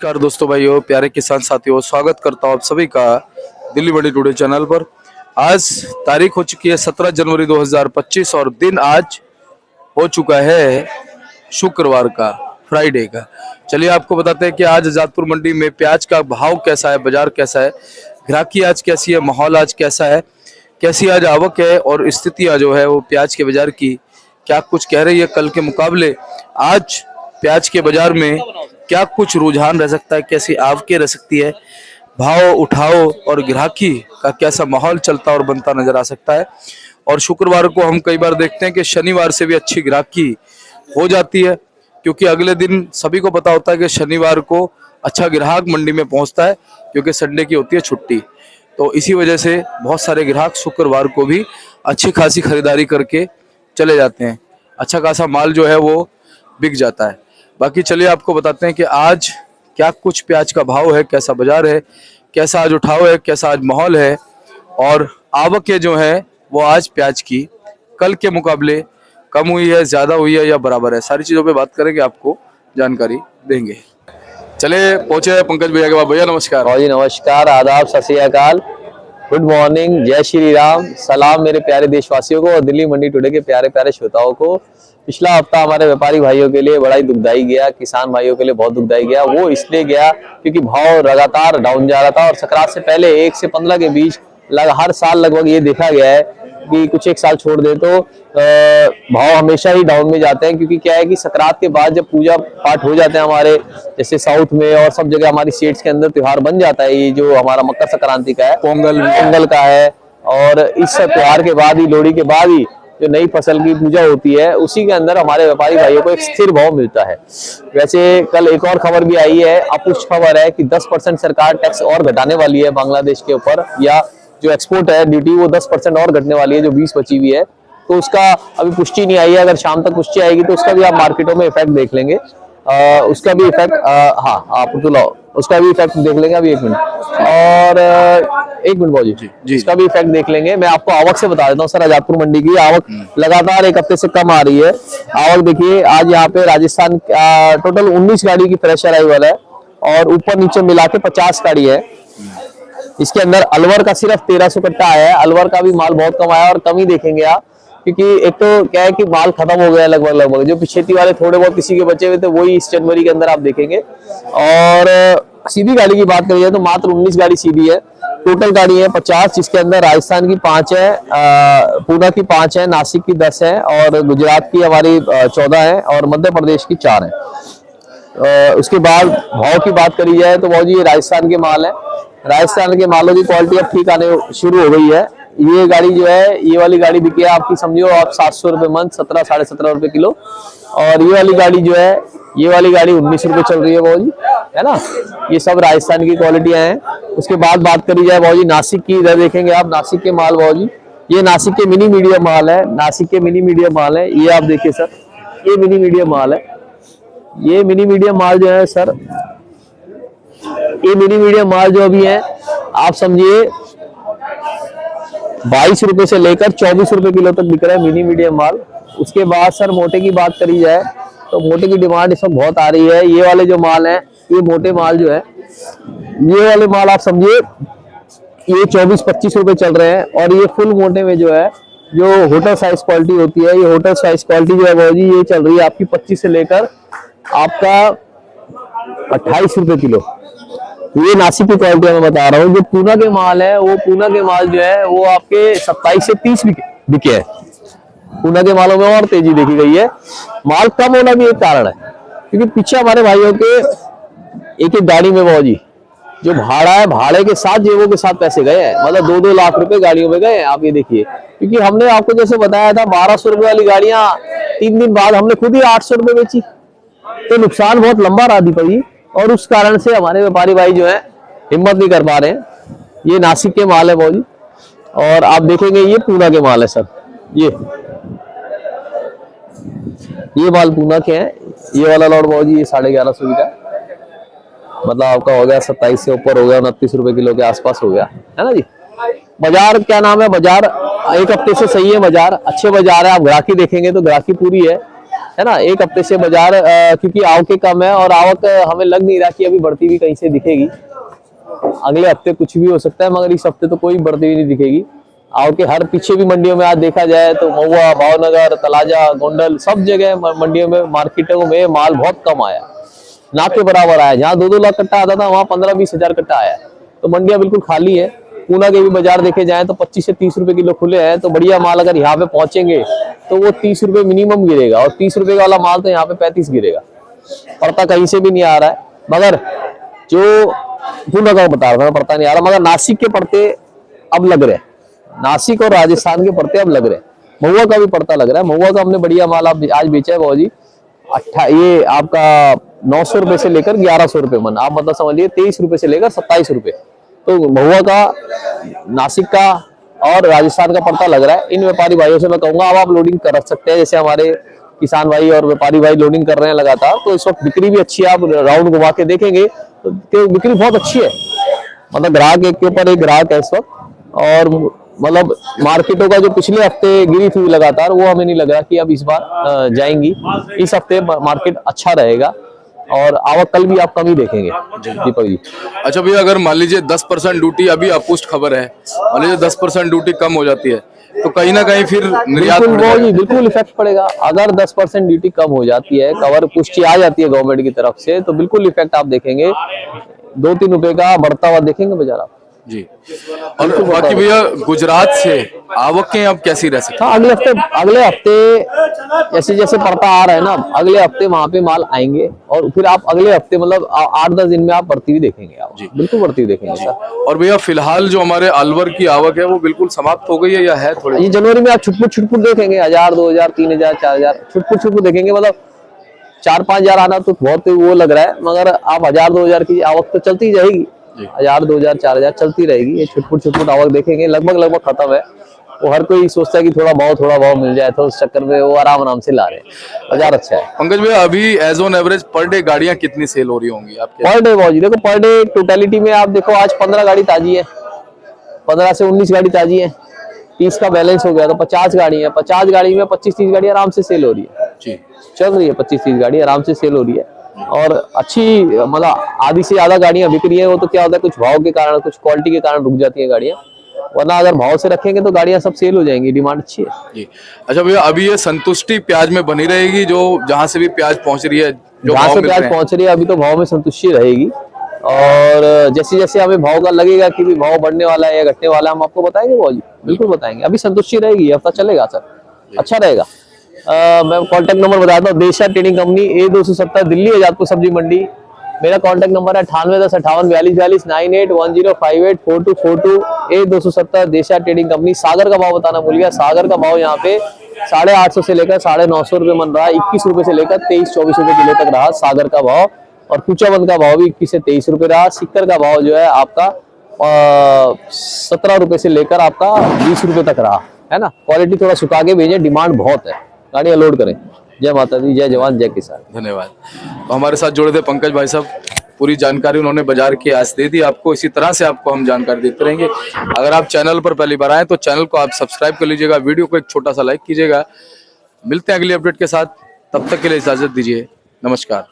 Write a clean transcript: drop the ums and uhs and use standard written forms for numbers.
नमस्कार दोस्तों, भाइयों, प्यारे किसान साथियों, स्वागत करता हूँ आप सभी का दिल्ली मंडी टुडे चैनल पर। आज तारीख हो चुकी है 17 जनवरी 2025 और दिन आज हो चुका है शुक्रवार का, फ्राइडे का। चलिए आपको बताते हैं कि आज आजादपुर मंडी में प्याज का भाव कैसा है, बाजार कैसा है, ग्राहकी आज कैसी है, माहौल आज कैसा है, कैसी आज आवक है और स्थितियाँ जो है वो प्याज के बाजार की क्या कुछ कह रही है। कल के मुकाबले आज प्याज के बाजार में क्या कुछ रुझान रह सकता है, कैसी आवकें रह सकती है, भाव उठाओ और ग्राहकी का कैसा माहौल चलता और बनता नजर आ सकता है। और शुक्रवार को हम कई बार देखते हैं कि शनिवार से भी अच्छी ग्राहकी हो जाती है, क्योंकि अगले दिन सभी को पता होता है कि शनिवार को अच्छा ग्राहक मंडी में पहुंचता है, क्योंकि संडे की होती है छुट्टी। तो इसी वजह से बहुत सारे ग्राहक शुक्रवार को भी अच्छी खासी खरीदारी करके चले जाते हैं, अच्छा खासा माल जो है वो बिक जाता है। बाकी चलिए आपको बताते हैं कि आज क्या कुछ प्याज का भाव है, कैसा बाजार है, कैसा आज उठाव है, कैसा आज माहौल है और आवकें जो है वो आज प्याज की कल के मुकाबले कम हुई है, ज्यादा हुई है या बराबर है, सारी चीजों पे बात करेंगे, आपको जानकारी देंगे। चले पहुंचे पंकज भैया के पास। भैया नमस्कार। जी नमस्कार, आदाब, सत श्री अकाल, गुड मॉर्निंग, जय श्री राम, सलाम मेरे प्यारे देशवासियों को और दिल्ली मंडी टुडे के प्यारे प्यारे श्रोताओं को। पिछला हफ्ता हमारे व्यापारी भाइयों के लिए बड़ा ही दुखदाई गया, किसान भाइयों के लिए बहुत दुखदाई गया। वो इसलिए गया क्योंकि भाव लगातार डाउन जा रहा था और संक्रांत से पहले 1 से 15 के बीच हर साल लगभग ये देखा गया है कि कुछ एक साल छोड़ दे तो भाव हमेशा ही डाउन में जाते हैं। क्योंकि क्या है कि संक्रांत के बाद जब पूजा पाठ हो जाते हैं हमारे जैसे साउथ में और सब जगह हमारी स्टेट्स के अंदर त्योहार बन जाता है, ये जो हमारा मकर संक्रांति का है, पोंगल का है, और इस त्योहार के बाद ही, लोहड़ी के बाद ही जो नई फसल की पूजा होती है, उसी के अंदर हमारे व्यापारी भाइयों को एक स्थिर भाव मिलता है। वैसे कल एक और खबर भी आई है, अपुष्ट खबर है कि 10% सरकार टैक्स और घटाने वाली है बांग्लादेश के ऊपर, या जो एक्सपोर्ट है ड्यूटी वो 10% और घटने वाली है, जो 20 बची हुई है। तो उसका अभी पुष्टि नहीं आई है, अगर शाम तक पुष्टि आएगी तो उसका भी आप मार्केटों में इफेक्ट देख लेंगे। उसका भी इफेक्ट हाँ आप तो लाओ, उसका भी इफेक्ट देख लेंगे। अभी 1 मिनट और 1 मिनट बाबू जी, इसका भी इफेक्ट देख लेंगे। मैं आपको आवक से बता देता हूँ सर। आजादपुर मंडी की आवक लगातार 1 हफ्ते से कम आ रही है। आवक देखिए, आज यहाँ पे राजस्थान टोटल 19 गाड़ी की फ्रेश अराइवल है और ऊपर नीचे मिला के 50 गाड़ी है। इसके अंदर अलवर का सिर्फ 1300 कट्टा आया है। अलवर का भी माल बहुत कम आया और कम ही देखेंगे आप, क्योंकि एक तो क्या है कि माल खत्म हो गया लगभग। जो पिछेती वाले थोड़े बहुत किसी के बचे हुए थे वही इस जनवरी के अंदर आप देखेंगे। और सीधी गाड़ी की बात करिए तो मात्र 19 गाड़ी सीधी है। टोटल गाड़ी है 50, जिसके अंदर राजस्थान की 5 है, पूना की 5 है, नासिक की 10 है और गुजरात की हमारी 14 है और मध्य प्रदेश की 4 है। उसके बाद भाव की बात करी जाए तो भाव जी ये राजस्थान के माल है। राजस्थान के मालों की क्वालिटी अब ठीक आने शुरू हो गई है। ये गाड़ी जो है, ये वाली गाड़ी बिकी है आपकी, समझो आप 700 रुपए मन, 17 साढ़े 17 रुपए किलो। और ये वाली गाड़ी जो है, ये वाली गाड़ी 19 रुपए चल रही है भाजी, है ना। ये सब राजस्थान की क्वालिटियां हैं। उसके बाद बात करी जाए भाजी नासिक की, इधर देखेंगे आप नासिक के माल भाजी, ये नासिक के मिनी मीडियम माल है। नासिक के मिनी मीडियम माल है, ये आप देखिए सर, ये मिनी मीडियम माल है। ये मिनी मीडियम माल जो है सर, ये मिनी मीडियम माल जो अभी है आप समझिए 22 रुपए से लेकर 24 रुपए किलो तक बिक रहा है मिनी मीडियम माल। उसके बाद सर मोटे की बात करी जाए तो मोटे की डिमांड इस वक्त बहुत आ रही है। ये वाले जो माल है, ये मोटे माल जो है, ये वाले माल आप समझिए ये 24-25 रुपए चल रहे हैं। और ये फुल मोटे में जो है, जो होटल साइज क्वालिटी होती है, ये होटल साइज क्वालिटी जो है वो जी ये चल रही है आपकी 25 से लेकर आपका 28 रुपए किलो। ये नासिक की क्वालिटी मैं बता रहा हूँ। जो पूना के माल है, वो पूना के माल जो है वो आपके 27 से 30 बिके हैं। पूना के मालों में और तेजी देखी गई है। माल कम होना भी एक कारण है, क्योंकि पीछे हमारे भाइयों के एक एक गाड़ी में जी जो भाड़ा है, भाड़े के साथ जेबों के साथ पैसे गए हैं, मतलब 2-2 लाख रुपए गाड़ियों में गए हैं। आप ये देखिए, क्योंकि हमने आपको जैसे बताया था 1200 रुपए वाली गाड़ियां 3 दिन बाद हमने खुद ही 800 रुपए बेची, तो नुकसान बहुत लंबा रहा दीपक जी। और उस कारण से हमारे व्यापारी भाई जो है हिम्मत नहीं कर पा रहे हैं। ये नासिक के माल है भाजी, और आप देखेंगे ये पूना के माल है सर। ये माल पूना के हैं। ये वाला लॉट भाजी ये 1150 का, मतलब आपका हो गया 27 से ऊपर हो गया, 29 रुपए किलो के आसपास हो गया, है ना जी। बाजार क्या नाम है, बाजार 1 हफ्ते से सही है, बाजार अच्छे बाजार है। आप ग्राहकी देखेंगे तो ग्राहकी पूरी है। है ना। एक हफ्ते से बाजार क्योंकि आवक कम है और आवक हमें लग नहीं रहा कि अभी बढ़ती हुई कहीं से दिखेगी। अगले हफ्ते कुछ भी हो सकता है, मगर इस हफ्ते तो कोई बढ़ती हुई नहीं दिखेगी। आवक हर पीछे भी मंडियों में आज देखा जाए तो महुआ, भावनगर, तलाजा, गोंडल सब जगह मंडियों में, मार्केटों में माल बहुत कम आया, ना के बराबर आया। जहाँ 2-2 लाख कट्टा आता था वहाँ 15-20 हजार कट्टा आया। तो मंडियां बिल्कुल खाली है। पूना के भी बाजार देखे जाए तो 25 से 30 रुपए किलो खुले हैं। तो बढ़िया माल अगर यहाँ पे पहुंचेंगे तो वो 30 रुपए मिनिमम गिरेगा, और 30 रुपए वाला माल तो यहाँ पे 35 गिरेगा। पड़ता कहीं से भी नहीं आ रहा है। मगर जो पूना का बता रहा था, पड़ता नहीं आ रहा, मगर नासिक के पड़ते अब लग रहे हैं। नासिक और राजस्थान के पड़ते अब लग रहे हैं। महुआ का भी पड़ता लग रहा है। महुआ का हमने बढ़िया माल आज बेचा है बाबू जी। ये आपका 900 रुपए से लेकर 1100 रुपए मन, आप मतलब समझिए 23 रुपए से लेकर 27 रुपए। तो महुआ का, नासिक का और राजस्थान का पड़ता लग रहा है। इन व्यापारी भाइयों से मैं कहूंगा अब आप लोडिंग कर सकते हैं। जैसे हमारे किसान भाई और व्यापारी भाई लोडिंग कर रहे हैं लगातार, तो इस वक्त बिक्री भी अच्छी है। आप राउंड घुमा के देखेंगे तो बिक्री बहुत अच्छी है। मतलब ग्राहक एक के ऊपर एक ग्राहक है इस वक्त। और मतलब मार्केटों का जो पिछले हफ्ते गिरी थी लगातार, वो हमें नहीं लग रहा कि अब इस बार जाएंगी। इस हफ्ते मार्केट अच्छा रहेगा और आवक कल भी आप कम ही देखेंगे दीपक जी। अच्छा भैया, अगर मान लीजिए 10% ड्यूटी, अभी अपुष्ट खबर है, मान लीजिए 10% ड्यूटी कम हो जाती है तो कहीं ना कहीं फिर निर्यात बिल्कुल वो जी बिल्कुल इफेक्ट पड़ेगा। अगर 10% ड्यूटी कम हो जाती है, कवर पुष्टि आ जाती है गवर्नमेंट की तरफ से, तो बिल्कुल इफेक्ट आप देखेंगे। 2-3 रुपए का बढ़ता हुआ देखेंगे बाजार आप जी। और बाकी भैया गुजरात से आवकें अब कैसी रह सकती? हाँ, अगले हफ्ते जैसे जैसे पड़ता आ रहा है ना, अगले हफ्ते वहां पे माल आएंगे और फिर आप अगले हफ्ते मतलब 8-10 दिन में आप बढ़ती हुई देखेंगे। आप जी बिल्कुल बढ़ती हुई देखेंगे सर। और भैया फिलहाल जो हमारे अलवर की आवक है वो बिल्कुल समाप्त हो गई है या है थोड़ी? ये जनवरी में आप छुटपुट देखेंगे 1000, 2000, 3000, 4000 छुटपुट देखेंगे। मतलब 4-5 हजार आना तो बहुत वो लग रहा है, मगर आप 1000-2000 की आवक तो चलती जाएगी। 1000-2000, 4000 चलती रहेगी। ये छुटपुट आवक देखेंगे, लगभग खत्म है। वो हर कोई सोचता है कि थोड़ा भाव मिल जाए, तो उस चक्कर में वो आराम से ला रहे हैं। बाजार अच्छा है। पंकज भैया, अभी as on average per day गाड़ियां कितनी सेल हो रही होंगी आपके? पर डे भाजी देखो, पर डे टोटलिटी में आप देखो आज 15 गाड़ी ताजी है, 15 से 19 गाड़ी ताजी है। 30 का बैलेंस हो गया तो 50 गाड़ी है। 50 गाड़ी में 25-30 गाड़ी आराम से सेल हो रही है जी, चल रही है। 25-30 गाड़ी आराम से सेल हो रही है और अच्छी, मतलब आधी से ज्यादा गाड़ियां बिक रही है। वो तो क्या होता है, कुछ भाव के कारण, कुछ क्वालिटी के कारण रुक जाती है गाड़ियां, वरना अगर भाव से रखेंगे तो गाड़ियां सब सेल हो जाएंगी। डिमांड अच्छी है जी। अच्छा भैया, अभी ये संतुष्टि प्याज में बनी रहेगी, जो जहां से भी प्याज पहुंच रही है, जहां से प्याज पहुंच रही है अभी तो भाव में संतुष्टि रहेगी। और जैसे जैसे हमें भाव का लगेगा कि भी भाव बढ़ने वाला है या घटने वाला है, हम आपको बताएंगे भाव जी, बिल्कुल बताएंगे। अभी संतुष्टि रहेगी, हफ्ता चलेगा सर, अच्छा रहेगा। मैं कॉन्टेक्ट नंबर बताता हूँ। देशा trading company, A270, Delhi Azadpur सब्जी मंडी। मेरा कॉन्टेक्ट नंबर है 9810584242, 9810584242। A270 देशा ट्रेडिंग कंपनी। सागर का भाव बताना भूल गया। सागर का भाव यहाँ पे 850 से लेकर 950 रुपए मन रहा है। 21 रुपए से लेकर 23-24 रुपए किलो तक रहा सागर का भाव। और कुचावन का भाव भी 21 से 23 रुपए रहा। सिक्कर का भाव जो है आपका 17 रुपए से लेकर आपका 20 रुपए तक रहा है ना। क्वालिटी थोड़ा सुखा के भेजे, डिमांड बहुत है, गाड़ियां लोड करें। जय माता दी, जय जवान, जय किसान। धन्यवाद। तो हमारे साथ जुड़े थे पंकज भाई साहब, पूरी जानकारी उन्होंने बाजार की आज दे दी आपको। इसी तरह से आपको हम जानकारी देते रहेंगे। अगर आप चैनल पर पहली बार आए तो चैनल को आप सब्सक्राइब कर लीजिएगा, वीडियो को एक छोटा सा लाइक कीजिएगा। मिलते हैं अगली अपडेट के साथ, तब तक के लिए इजाजत दीजिए, नमस्कार।